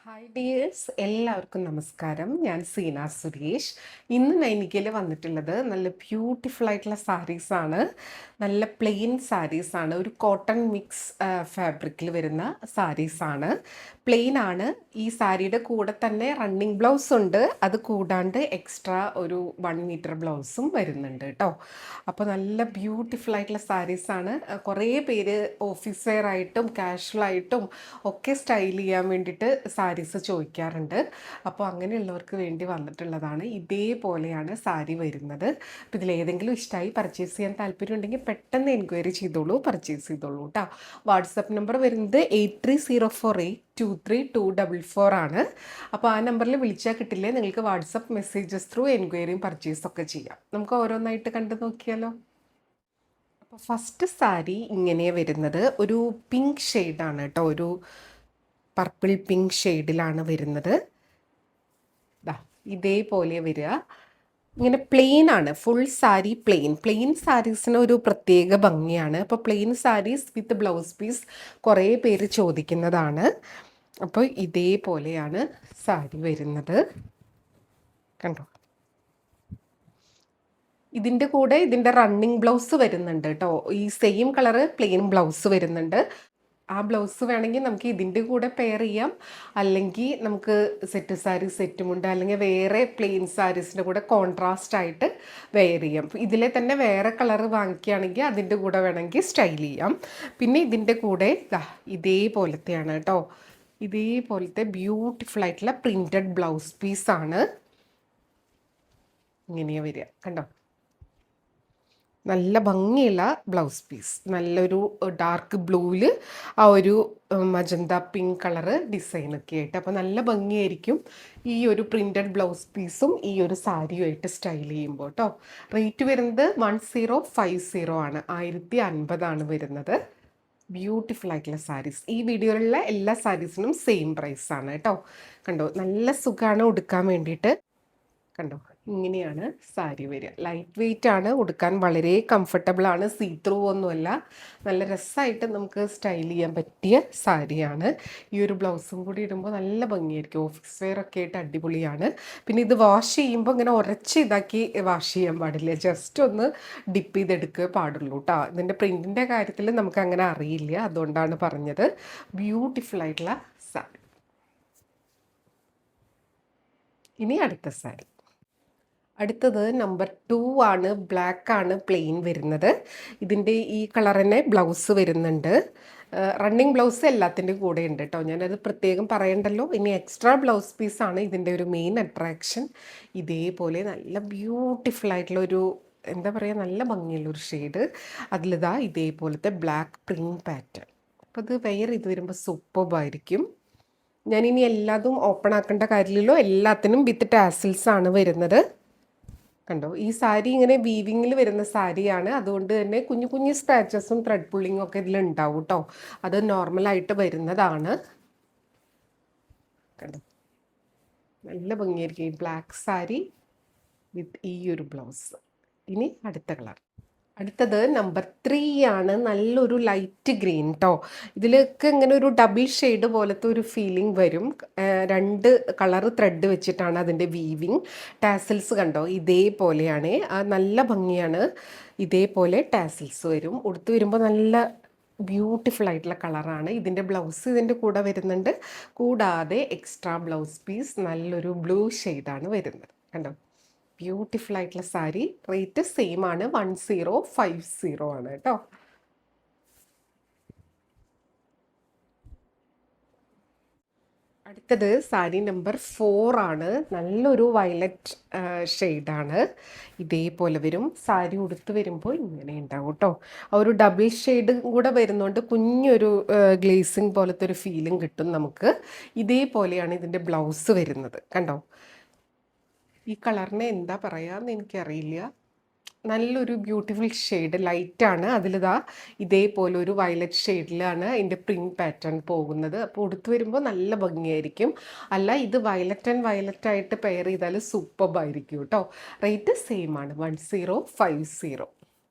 Hi dears, എല്ലാവർക്കും നമസ്കാരം. ഞാൻ സീന സുരേഷ്. ഇന്ന് നൈനിക്കയിൽ വന്നിട്ടുള്ളത് നല്ല ബ്യൂട്ടിഫുൾ ആയിട്ടുള്ള സാരീസാണ്. നല്ല പ്ലെയിൻ സാരീസാണ്. ഒരു കോട്ടൺ മിക്സ് ഫാബ്രിക്കിൽ വരുന്ന സാരീസാണ്. പ്ലെയിൻ ആണ്. ഈ സാരിയുടെ കൂടെ തന്നെ റണ്ണിങ് ബ്ലൗസ് ഉണ്ട്. അത് കൂടാണ്ട് എക്സ്ട്രാ ഒരു 1 മീറ്റർ ബ്ലൗസും വരുന്നുണ്ട് കേട്ടോ. അപ്പോൾ നല്ല ബ്യൂട്ടിഫുൾ ആയിട്ടുള്ള സാരീസാണ്. കുറേ പേര് ഓഫീസ് വെയർ ആയിട്ടും കാഷ്വൽ ആയിട്ടും ഒക്കെ സ്റ്റൈൽ ചെയ്യാൻ വേണ്ടിയിട്ട് സാരീസ് ചോദിക്കാറുണ്ട്. അപ്പോൾ അങ്ങനെയുള്ളവർക്ക് വേണ്ടി വന്നിട്ടുള്ളതാണ്. ഇതേപോലെയാണ് സാരി വരുന്നത്. അപ്പോൾ ഇതിലേതെങ്കിലും ഇഷ്ടമായി പർച്ചേസ് ചെയ്യാൻ താല്പര്യം ഉണ്ടെങ്കിൽ പെട്ടെന്ന് എൻക്വയറി ചെയ്തോളൂ, പർച്ചേസ് ചെയ്തോളൂ കേട്ടോ. വാട്സപ്പ് നമ്പർ വരുന്നത് 8304823244 ആണ്. അപ്പോൾ ആ നമ്പറിൽ വിളിച്ചാൽ കിട്ടില്ലേ, നിങ്ങൾക്ക് വാട്സപ്പ് മെസ്സേജസ് ത്രൂ എൻക്വയറിയും പർച്ചേസൊക്കെ ചെയ്യാം. നമുക്ക് ഓരോന്നായിട്ട് കണ്ടു നോക്കിയാലോ. അപ്പോൾ ഫസ്റ്റ് സാരി ഇങ്ങനെയാണ് വരുന്നത്. ഒരു പിങ്ക് ഷെയ്ഡാണ് കേട്ടോ. ഒരു പർപ്പിൾ പിങ്ക് ഷെയ്ഡിലാണ് വരുന്നത്. ഇതേപോലെ വരിക. ഇങ്ങനെ പ്ലെയിൻ ആണ്. ഫുൾ സാരി പ്ലെയിൻ സാരീസിന് ഒരു പ്രത്യേക ഭംഗിയാണ്. അപ്പോൾ plain saris with blouse piece കുറേ പേര് ചോദിക്കുന്നതാണ്. അപ്പോൾ ഇതേപോലെയാണ് സാരി വരുന്നത്. കണ്ടോ, ഇതിൻ്റെ കൂടെ ഇതിൻ്റെ റണ്ണിങ് ബ്ലൗസ് വരുന്നുണ്ട് കേട്ടോ. ഈ സെയിം കളറ് പ്ലെയിൻ ബ്ലൗസ് വരുന്നുണ്ട്. ആ ബ്ലൗസ് വേണമെങ്കിൽ നമുക്ക് ഇതിൻ്റെ കൂടെ പെയർ ചെയ്യാം, അല്ലെങ്കിൽ നമുക്ക് സെറ്റ് സാരി സെറ്റുമുണ്ട്, അല്ലെങ്കിൽ വേറെ പ്ലെയിൻ സാരീസിൻ്റെ കൂടെ കോൺട്രാസ്റ്റ് ആയിട്ട് വെയർ ചെയ്യാം. ഇതിലെ തന്നെ വേറെ കളറ് വാങ്ങിക്കുകയാണെങ്കിൽ അതിൻ്റെ കൂടെ വേണമെങ്കിൽ സ്റ്റൈൽ ചെയ്യാം. പിന്നെ ഇതിൻ്റെ കൂടെ ഇതേപോലത്തെയാണ് കേട്ടോ. ഇതേപോലത്തെ ബ്യൂട്ടിഫുൾ ആയിട്ടുള്ള പ്രിൻറ്റഡ് ബ്ലൗസ് പീസാണ്. ഇങ്ങനെയാണ് വരിക. കണ്ടോ, നല്ല ഭംഗിയുള്ള ബ്ലൗസ് പീസ്. നല്ലൊരു ഡാർക്ക് ബ്ലൂവിൽ ആ ഒരു മജന്ത പിങ്ക് കളറ് ഡിസൈനൊക്കെ ആയിട്ട്. അപ്പോൾ നല്ല ഭംഗിയായിരിക്കും ഈ ഒരു പ്രിൻറ്റഡ് ബ്ലൗസ് പീസും ഈ ഒരു സാരിയുമായിട്ട് സ്റ്റൈൽ ചെയ്യുമ്പോൾ കേട്ടോ. റേറ്റ് വരുന്നത് 1050 ആണ്. 1050 വരുന്നത്. ബ്യൂട്ടിഫുൾ ആയിട്ടുള്ള സാരീസ്. ഈ വീഡിയോയിലുള്ള എല്ലാ സാരീസിനും സെയിം പ്രൈസാണ് കേട്ടോ. കണ്ടോ, നല്ല സുഖമാണ് ഉടുക്കാൻ വേണ്ടിയിട്ട്. കണ്ടോ, ഇങ്ങനെയാണ് സാരി വരിക. ലൈറ്റ് വെയിറ്റ് ആണ്, ഉടുക്കാൻ വളരെ കംഫർട്ടബിൾ ആണ്, സീ ത്രൂ ഒന്നുമല്ല. നല്ല രസമായിട്ട് നമുക്ക് സ്റ്റൈൽ ചെയ്യാൻ പറ്റിയ സാരിയാണ്. ഈ ഒരു ബ്ലൗസും കൂടി ഇടുമ്പോൾ നല്ല ഭംഗിയായിരിക്കും. ഓഫീസ് വെയർ ഒക്കെ ആയിട്ട് അടിപൊളിയാണ്. പിന്നെ ഇത് വാഷ് ചെയ്യുമ്പോൾ ഇങ്ങനെ ഉരച്ച് ഇതാക്കി വാഷ് ചെയ്യാൻ പാടില്ല, ജസ്റ്റ് ഒന്ന് ഡിപ്പ് ചെയ്തെടുക്കുക പാടുള്ളൂ കേട്ടോ. ഇതിൻ്റെ പ്രിൻറ്റിൻ്റെ കാര്യത്തിൽ നമുക്ക് അങ്ങനെ അറിയില്ല, അതുകൊണ്ടാണ് പറഞ്ഞത്. ബ്യൂട്ടിഫുൾ ആയിട്ടുള്ള സാരി. ഇനി അടുത്ത സാരി. അടുത്തത് നമ്പർ 2 ആണ്. ബ്ലാക്ക് ആണ് പ്ലെയിൻ വരുന്നത്. ഇതിൻ്റെ ഈ കളർ തന്നെ ബ്ലൗസ് വരുന്നുണ്ട്. റണ്ണിങ് ബ്ലൗസ് എല്ലാത്തിൻ്റെ കൂടെ ഉണ്ട് കേട്ടോ. ഞാനത് പ്രത്യേകം പറയണ്ടല്ലോ. ഇനി എക്സ്ട്രാ ബ്ലൗസ് പീസാണ് ഇതിൻ്റെ ഒരു മെയിൻ അട്രാക്ഷൻ. ഇതേപോലെ നല്ല ബ്യൂട്ടിഫുൾ ആയിട്ടുള്ളൊരു എന്താ പറയുക, നല്ല ഭംഗിയുള്ളൊരു ഷെയ്ഡ്. അതിലിതാ ഇതേപോലത്തെ ബ്ലാക്ക് പ്രിൻറ്റ് പാറ്റേൺ. അപ്പോൾ ഇത് വെയർ ചെയ്ത് വരുമ്പോൾ സൂപ്പർബായിരിക്കും. ഞാനിനി എല്ലാതും ഓപ്പൺ ആക്കേണ്ട കാര്യമില്ലല്ലോ, എല്ലാത്തിനും വിത്ത് ടാസിൽസ് ആണ് വരുന്നത്. കണ്ടോ, ഈ സാരി ഇങ്ങനെ വീവിങ്ങിൽ വരുന്ന സാരിയാണ്. അതുകൊണ്ട് തന്നെ കുഞ്ഞു കുഞ്ഞു സ്ക്രാച്ചസും ത്രെഡ് പുള്ളിങ്ങും ഒക്കെ ഇതിലുണ്ടാവും കേട്ടോ. അത് നോർമലായിട്ട് വരുന്നതാണ്. കണ്ടോ, നല്ല ഭംഗിയായിരിക്കും ഈ ബ്ലാക്ക് സാരി വിത്ത് ഈ ഒരു ബ്ലൗസ്. ഇനി അടുത്ത കളർ. അടുത്തത് നമ്പർ 3 ആണ്. നല്ലൊരു ലൈറ്റ് ഗ്രീൻ കേട്ടോ. ഇതിലൊക്കെ ഇങ്ങനെ ഒരു ഡബിൾ ഷെയ്ഡ് പോലത്തെ ഒരു ഫീലിംഗ് വരും. 2 കളർ ത്രെഡ് വെച്ചിട്ടാണ് അതിൻ്റെ വീവിങ്. ടാസിൽസ് കണ്ടോ, ഇതേപോലെയാണ്. നല്ല ഭംഗിയാണ്. ഇതേപോലെ ടാസിൽസ് വരും. ഉടുത്ത് വരുമ്പോൾ നല്ല ബ്യൂട്ടിഫുൾ ആയിട്ടുള്ള കളറാണ്. ഇതിൻ്റെ ബ്ലൗസ് ഇതിൻ്റെ കൂടെ വരുന്നുണ്ട്. കൂടാതെ എക്സ്ട്രാ ബ്ലൗസ് പീസ് നല്ലൊരു ബ്ലൂ ഷെയ്ഡാണ് വരുന്നത്. കണ്ടോ, ബ്യൂട്ടിഫുൾ ആയിട്ടുള്ള സാരി. റേറ്റ് സെയിം ആണ്, 1050 ആണ് കേട്ടോ. അടുത്തത് സാരി നമ്പർ 4 ആണ്. നല്ലൊരു വയലറ്റ് ഷെയ്ഡാണ്. ഇതേപോലെ വരും. സാരി ഉടുത്ത് വരുമ്പോൾ ഇങ്ങനെ ഉണ്ടാവും കേട്ടോ. ആ ഒരു ഡബിൾ ഷെയ്ഡ് കൂടെ വരുന്നതുകൊണ്ട് കുഞ്ഞൊരു ഗ്ലേസിങ് പോലത്തെ ഒരു ഫീലിംഗ് കിട്ടും നമുക്ക്. ഇതേപോലെയാണ് ഇതിൻ്റെ ബ്ലൗസ് വരുന്നത്. കണ്ടോ, ഈ കളറിനെ എന്താ പറയുകയെന്ന് എനിക്കറിയില്ല. നല്ലൊരു ബ്യൂട്ടിഫുൾ ഷെയ്ഡ്, ലൈറ്റാണ്. അതിലിതാ ഇതേപോലെ ഒരു വയലറ്റ് ഷെയ്ഡിലാണ് അതിൻ്റെ പ്രിൻറ്റ് പാറ്റേൺ പോകുന്നത്. അപ്പോൾ ഉടുത്ത് വരുമ്പോൾ നല്ല ഭംഗിയായിരിക്കും. അല്ല, ഇത് വയലറ്റ് ആൻഡ് വയലറ്റ് ആയിട്ട് പെയർ ചെയ്താൽ സൂപ്പർബായിരിക്കും കേട്ടോ. റേറ്റ് സെയിം ആണ്, 1050.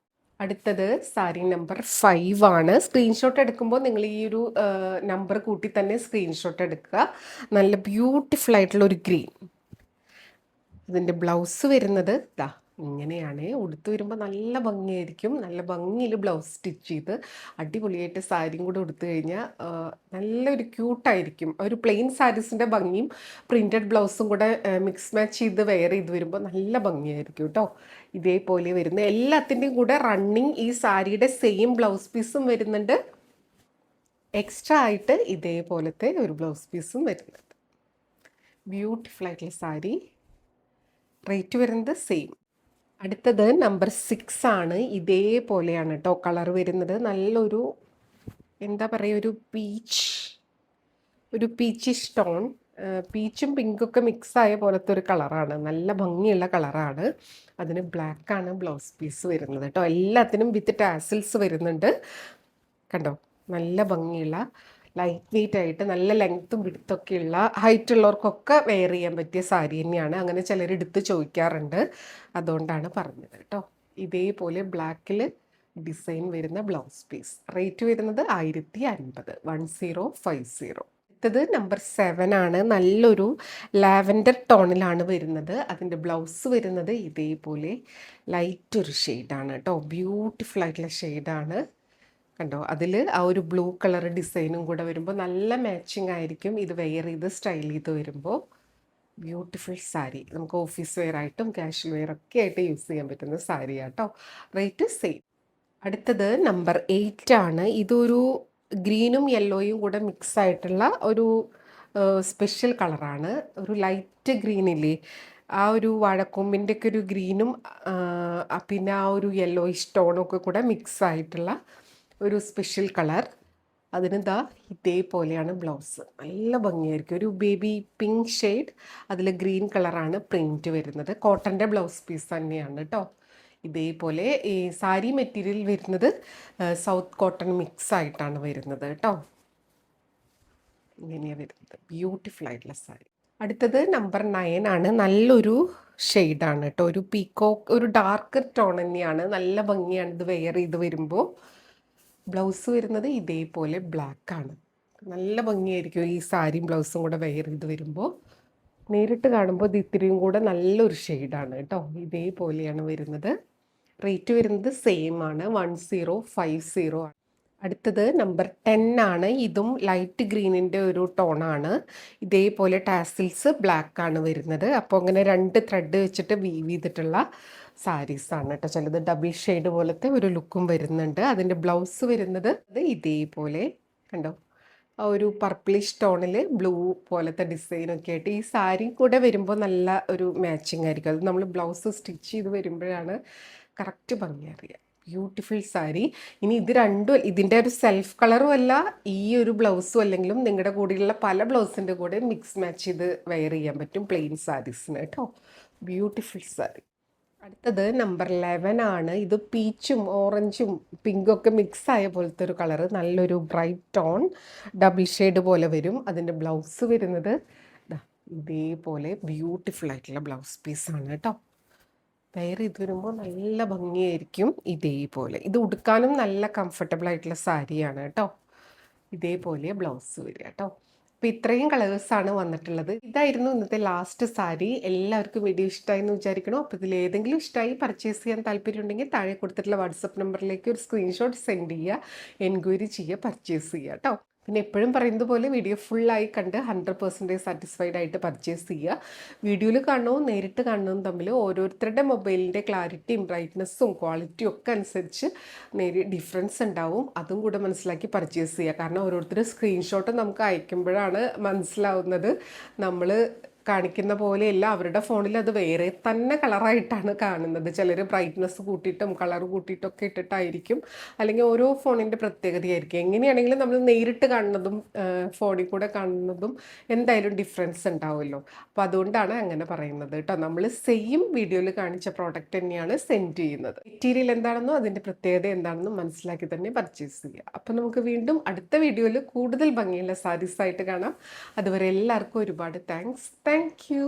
അടുത്തത് സാരി നമ്പർ 5 ആണ്. സ്ക്രീൻഷോട്ട് എടുക്കുമ്പോൾ നിങ്ങൾ ഈ ഒരു നമ്പർ കൂട്ടി തന്നെ സ്ക്രീൻഷോട്ട് എടുക്കുക. നല്ല ബ്യൂട്ടിഫുൾ ആയിട്ടുള്ള ഒരു ഗ്രീൻ. ഇതിൻ്റെ ബ്ലൗസ് വരുന്നത് ഇതാ ഇങ്ങനെയാണ്. ഉടുത്ത് വരുമ്പോൾ നല്ല ഭംഗിയായിരിക്കും. നല്ല ഭംഗിയിൽ ബ്ലൗസ് സ്റ്റിച്ച് ചെയ്ത് അടിപൊളിയായിട്ട് സാരിയും കൂടെ ഉടുത്തു കഴിഞ്ഞാൽ നല്ലൊരു ക്യൂട്ടായിരിക്കും. ഒരു പ്ലെയിൻ സാരീസിൻ്റെ ഭംഗിയും പ്രിൻറ്റഡ് ബ്ലൗസും കൂടെ മിക്സ് മാച്ച് ചെയ്ത് വെയർ ചെയ്ത് വരുമ്പോൾ നല്ല ഭംഗിയായിരിക്കും കേട്ടോ. ഇതേപോലെ വരുന്ന എല്ലാത്തിൻ്റെയും കൂടെ റണ്ണിങ് ഈ സാരിയുടെ സെയിം ബ്ലൗസ് പീസും വരുന്നുണ്ട്. എക്സ്ട്രാ ആയിട്ട് ഇതേപോലത്തെ ഒരു ബ്ലൗസ് പീസും വരുന്നുണ്ട്. ബ്യൂട്ടിഫുൾ ആയിട്ടുള്ള സാരി. റേറ്റ് വരുന്നത് സെയിം. അടുത്തത് നമ്പർ 6 ആണ്. ഇതേപോലെയാണ് കേട്ടോ കളർ വരുന്നത്. നല്ലൊരു എന്താ പറയുക, ഒരു പീച്ചിഷ് ടോൺ. പീച്ചും പിങ്കൊക്കെ മിക്സ് ആയ പോലത്തെ ഒരു കളറാണ്. നല്ല ഭംഗിയുള്ള കളറാണ്. അതിന് ബ്ലാക്കാണ് ബ്ലൗസ് പീസ് വരുന്നത് കേട്ടോ. എല്ലാത്തിനും വിത്ത് ടാസിൽസ് വരുന്നുണ്ട്. കണ്ടോ, നല്ല ഭംഗിയുള്ള ലൈറ്റ് വെയിറ്റ് ആയിട്ട് നല്ല ലെങ്ത്തും വിടുത്തൊക്കെ ഉള്ള ഹൈറ്റ് ഉള്ളവർക്കൊക്കെ വെയർ ചെയ്യാൻ പറ്റിയ സാരി തന്നെയാണ്. അങ്ങനെ ചിലർ എടുത്ത് ചോദിക്കാറുണ്ട്, അതുകൊണ്ടാണ് പറഞ്ഞത് കേട്ടോ. ഇതേപോലെ ബ്ലാക്കിൽ ഡിസൈൻ വരുന്ന ബ്ലൗസ് പീസ്. റേറ്റ് വരുന്നത് 1050, 1050. അടുത്തത് നമ്പർ 7 ആണ്. നല്ലൊരു ലാവൻഡർ ടോണിലാണ് വരുന്നത്. അതിൻ്റെ ബ്ലൗസ് വരുന്നത് ഇതേപോലെ ലൈറ്റ് ഒരു ഷെയ്ഡാണ് കേട്ടോ. ബ്യൂട്ടിഫുൾ ആയിട്ടുള്ള ഷെയ്ഡാണ്. കണ്ടോ, അതിൽ ആ ഒരു ബ്ലൂ കളർ ഡിസൈനും കൂടെ വരുമ്പോൾ നല്ല മാച്ചിങ് ആയിരിക്കും. ഇത് വെയർ ചെയ്ത് സ്റ്റൈൽ ചെയ്ത് വരുമ്പോൾ ബ്യൂട്ടിഫുൾ സാരി. നമുക്ക് ഓഫീസ് വെയർ ആയിട്ടും കാഷ്വൽ വെയർ ഒക്കെ ആയിട്ട് യൂസ് ചെയ്യാൻ പറ്റുന്ന സാരി ആട്ടോ. Rate same. അടുത്തത് നമ്പർ 8 ആണ്. ഇതൊരു ഗ്രീനും യെല്ലോയും കൂടെ മിക്സ് ആയിട്ടുള്ള ഒരു സ്പെഷ്യൽ കളറാണ്. ഒരു ലൈറ്റ് ഗ്രീനില്ലേ, ആ ഒരു വാഴക്കൊമ്പിൻ്റെ ഒക്കെ ഒരു ഗ്രീനും പിന്നെ ആ ഒരു യെല്ലോയിഷ് ടോണൊക്കെ കൂടെ മിക്സ് ആയിട്ടുള്ള ഒരു സ്പെഷ്യൽ കളർ. അതിനിതാ ഇതേപോലെയാണ് ബ്ലൗസ്. നല്ല ഭംഗിയായിരിക്കും. ഒരു ബേബി പിങ്ക് ഷെയ്ഡ്, അതിൽ ഗ്രീൻ കളറാണ് പ്രിൻറ്റ് വരുന്നത്. കോട്ടൻ്റെ ബ്ലൗസ് പീസ് തന്നെയാണ് കേട്ടോ. ഇതേപോലെ ഈ സാരി മെറ്റീരിയൽ വരുന്നത് സൗത്ത് കോട്ടൺ മിക്സ് ആയിട്ടാണ് വരുന്നത് കേട്ടോ. ഇങ്ങനെയാണ് വരുന്നത്. ബ്യൂട്ടിഫുൾ ആയിട്ടുള്ള സാരി. അടുത്തത് നമ്പർ 9 ആണ്. നല്ലൊരു ഷെയ്ഡാണ് കേട്ടോ. ഒരു പീക്കോക്ക്, ഒരു ഡാർക്ക് ടോൺ തന്നെയാണ്. നല്ല ഭംഗിയാണ് ഇത് വെയർ ചെയ്ത് വരുമ്പോൾ. ബ്ലൗസ് വരുന്നത് ഇതേപോലെ ബ്ലാക്കാണ്. നല്ല ഭംഗിയായിരിക്കും ഈ സാരിയും ബ്ലൗസും കൂടെ വെയർ ചെയ്ത് വരുമ്പോൾ. നേരിട്ട് കാണുമ്പോൾ ഇത് ഇത്തിരിയും കൂടെ നല്ലൊരു ഷെയ്ഡാണ് കേട്ടോ. ഇതേപോലെയാണ് വരുന്നത്. റേറ്റ് വരുന്നത് സെയിം ആണ്, 1050 ആണ്. അടുത്തത് നമ്പർ 10 ആണ്. ഇതും ലൈറ്റ് ഗ്രീനിൻ്റെ ഒരു ടോണാണ്. ഇതേപോലെ ടാസിൽസ് ബ്ലാക്കാണ് വരുന്നത്. അപ്പോൾ അങ്ങനെ 2 ത്രെഡ് വെച്ചിട്ട് വീവ് ചെയ്തിട്ടുള്ള സാരീസാണ് കേട്ടോ. ചിലത് ഡബിൾ ഷെയ്ഡ് പോലത്തെ ഒരു ലുക്കും വരുന്നുണ്ട്. അതിൻ്റെ ബ്ലൗസ് വരുന്നത് ഇതേപോലെ കണ്ടോ, ആ ഒരു പർപ്പിളിഷ് ടോണിൽ ബ്ലൂ പോലത്തെ ഡിസൈനൊക്കെ ആയിട്ട് ഈ സാരി കൂടെ വരുമ്പോൾ നല്ല ഒരു മാച്ചിങ് ആയിരിക്കും. അത് നമ്മൾ ബ്ലൗസ് സ്റ്റിച്ച് ചെയ്ത് വരുമ്പോഴാണ് കറക്റ്റ് ഭംഗി അറിയാം. ബ്യൂട്ടിഫുൾ സാരി. ഇനി ഇത് രണ്ടും ഇതിൻ്റെ ഒരു സെൽഫ് കളറും അല്ല, ഈ ഒരു ബ്ലൗസും അല്ലെങ്കിലും നിങ്ങളുടെ കൂടെയുള്ള പല ബ്ലൗസിൻ്റെ കൂടെ മിക്സ് മാച്ച് ചെയ്ത് വെയർ ചെയ്യാൻ പറ്റും പ്ലെയിൻ സാരീസിന് കേട്ടോ. ബ്യൂട്ടിഫുൾ സാരി. അടുത്തത് നമ്പർ 11 ആണ്. ഇത് പീച്ചും ഓറഞ്ചും പിങ്കും ഒക്കെ മിക്സ് ആയ പോലത്തെ ഒരു കളറ്. നല്ലൊരു ബ്രൈറ്റ് ടോൺ ഡബിൾ ഷെയ്ഡ് പോലെ വരും. അതിൻ്റെ ബ്ലൗസ് വരുന്നത് ഇതേപോലെ ബ്യൂട്ടിഫുൾ ആയിട്ടുള്ള ബ്ലൗസ് പീസാണ് കേട്ടോ. വെയർ ചെയ്ത് വരുമ്പോൾ നല്ല ഭംഗിയായിരിക്കും. ഇതേപോലെ ഇത് ഉടുക്കാനും നല്ല കംഫർട്ടബിൾ ആയിട്ടുള്ള സാരിയാണ് കേട്ടോ. ഇതേപോലെ ബ്ലൗസ് വരിക കേട്ടോ. അപ്പോൾ ഇത്രയും കളേഴ്സാണ് വന്നിട്ടുള്ളത്. ഇതായിരുന്നു ഇന്നത്തെ ലാസ്റ്റ് സാരി. എല്ലാവർക്കും വീഡിയോ ഇഷ്ടമായി എന്ന് വിചാരിക്കണം. അപ്പോൾ ഇതിൽ ഏതെങ്കിലും ഇഷ്ടമായി പർച്ചേസ് ചെയ്യാൻ താല്പര്യമുണ്ടെങ്കിൽ താഴെ കൊടുത്തിട്ടുള്ള വാട്സപ്പ് നമ്പറിലേക്ക് ഒരു സ്ക്രീൻഷോട്ട് സെൻഡ് ചെയ്യുക, എൻക്വയറി ചെയ്യുക, പർച്ചേസ് ചെയ്യുക കേട്ടോ. പിന്നെ എപ്പോഴും പറയുന്നത് പോലെ വീഡിയോ ഫുള്ളായി കണ്ട് 100% സാറ്റിസ്ഫൈഡ് ആയിട്ട് പർച്ചേസ് ചെയ്യുക. വീഡിയോയിൽ കാണുന്നതും നേരിട്ട് കാണുന്നതും തമ്മിൽ ഓരോരുത്തരുടെ മൊബൈലിൻ്റെ ക്ലാരിറ്റിയും ബ്രൈറ്റ്നസ്സും ക്വാളിറ്റിയും ഒക്കെ അനുസരിച്ച് ഡിഫറൻസ് ഉണ്ടാവും. അതും കൂടെ മനസ്സിലാക്കി പർച്ചേസ് ചെയ്യുക. കാരണം ഓരോരുത്തർ സ്ക്രീൻഷോട്ട് നമുക്ക് അയക്കുമ്പോഴാണ് മനസ്സിലാവുന്നത് നമ്മൾ കാണിക്കുന്ന പോലെയല്ല അവരുടെ ഫോണിൽ അത് വേറെ തന്നെ കളറായിട്ടാണ് കാണുന്നത്. ചിലർ ബ്രൈറ്റ്നസ് കൂട്ടിയിട്ടും കളർ കൂട്ടിയിട്ടൊക്കെ ഇട്ടിട്ടായിരിക്കും. അല്ലെങ്കിൽ ഓരോ ഫോണിൻ്റെ പ്രത്യേകതയായിരിക്കും. എങ്ങനെയാണെങ്കിലും നമ്മൾ നേരിട്ട് കാണുന്നതും ഫോണിൽ കൂടെ കാണുന്നതും എന്തായാലും ഡിഫറൻസ് ഉണ്ടാവുമല്ലോ. അപ്പോൾ അതുകൊണ്ടാണ് അങ്ങനെ പറയുന്നത് കേട്ടോ. നമ്മൾ സെയിം വീഡിയോയിൽ കാണിച്ച പ്രോഡക്റ്റ് തന്നെയാണ് സെൻഡ് ചെയ്യുന്നത്. മെറ്റീരിയൽ എന്താണെന്നോ അതിൻ്റെ പ്രത്യേകത എന്താണെന്നും മനസ്സിലാക്കി തന്നെ പർച്ചേസ് ചെയ്യുക. അപ്പോൾ നമുക്ക് വീണ്ടും അടുത്ത വീഡിയോയിൽ കൂടുതൽ ഭംഗിയുള്ള സാരീസായിട്ട് കാണാം. അതുവരെ എല്ലാവർക്കും ഒരുപാട് താങ്ക്സ്. Thank you.